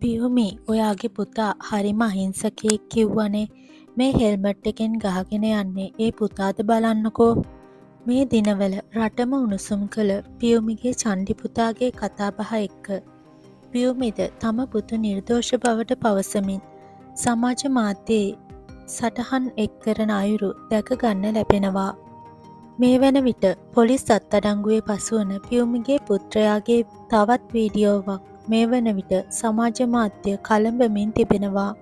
පියුමි ඔයාගේ පුතා හරිම අහිංසකයෙක් කිව්වනේ. මේ හෙල්මට් එකෙන් ගහගෙන යන්නේ ඒ පුතාද බලන්නකෝ. මේ දිනවල රටම උණුසුම් කළ පියුමිගේ චන්ඩි පුතාගේ කතාබහ එක්ක පියුමිද තම පුතු නිර්දෝෂ බවට පවසමින් සමාජ මාධ්‍යයේ සටහන් එක් කරන අයුරු දැක ගන්න ලැබෙනවා. මේ වන විට පොලිස් අත්අඩංගුවේ පසුවන පියුමිගේ පුත්‍රයාගේ තවත් වීඩියෝවක් මේ වන විට සමාජ මාධ්‍ය කළඹමින් තිබෙනවා.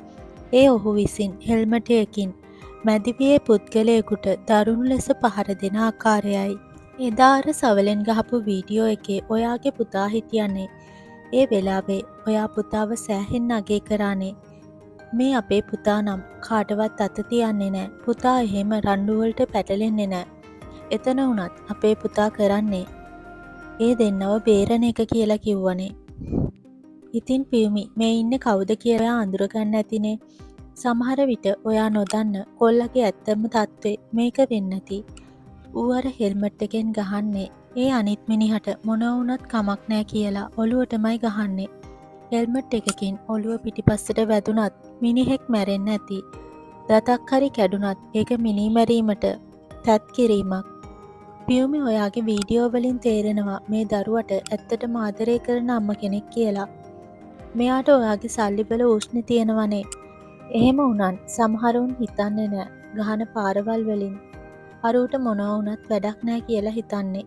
ඒ ඔහු විසින් හෙල්මටයකින් මැදිවියේ පුද්ගලයෙකුට දරුණු ලෙස පහර දෙන ආකාරයයි. එදා අර සවලෙන් ගහපු වීඩියෝ එකේ ඔයාගේ පුතා හිටියනේ. ඒ වෙලාවේ ඔයා පුතාව සෑහෙන්න අගය කරානේ. මේ අපේ පුතා නම් කාටවත් අත තියන්නේ නෑ. පුතා එහෙම රණ්ඩු වලට පැටලෙන්නේ නෑ. එතන වුණත් අපේ පුතා කරන්නේ ඒ දෙන්නව බේරන එක කියලා කිව්වනේ. ඉතින් පියුමි මේ ඉන්නේ කවුද කියලා අඳුරගන්න ඇතිනේ. සමහර විට ඔයා නොදන්න කොල්ලගේ ඇත්තම තත්ත්වේ මේක වෙන්න ඇති. ඌ අර හෙල්මට් එකෙන් ගහන්නේ ඒ අනිත් මිනිහට මොන වුණත් කමක් නෑ කියලා ඔළුවටමයි ගහන්නේ. හෙල්මට් එකකින් ඔළුව පිටිපස්සට වැදුනත් මිනිහෙක් මැරෙන්න ඇති. දතක් හරි කැඩුනත් ඒක මිනී මැරීමට තැත් කිරීමක්. පියුමි ඔයාගේ වීඩියෝ වලින් තේරෙනවා මේ දරුවට ඇත්තටම ආදරය කරන අම්ම කෙනෙක් කියලා. මෙයාට ඔයාගේ සල්ලිවල උෂ්ණ තියෙනවනේ. එහෙම වුණත් සමහරුන් හිතන්නේ නෑ ගහන පාරවල් වලින් අරූට මොනවා වුණත් වැඩක් නෑ කියලා හිතන්නේ.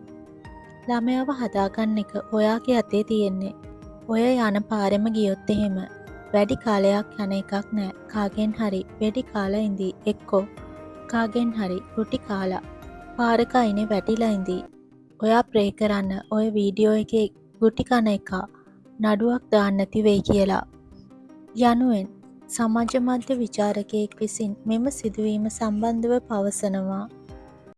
ළමයාව හදාගන්න එක ඔයාගේ අතේ තියෙන්නේ. ඔය යන පාරෙම ගියොත් එහෙම වැඩි කාලයක් යන එකක් නෑ. කාගෙන් හරි වෙඩි කාලා ඉඳී එක්කෝ කාගෙන් හරි රුටි කාලා පාරක අයිනේ වැටිලා ඉඳී. ඔයා ප්‍රේ කරන්න ඔය වීඩියෝ එකේ ගුටි කන එක නඩුවක් දාන්න නැති වෙයි කියලා. යනුවෙන් සමාජ මාධ්‍ය විචාරකයෙක් විසින් මෙම සිදුවීම සම්බන්ධව පවසනවා.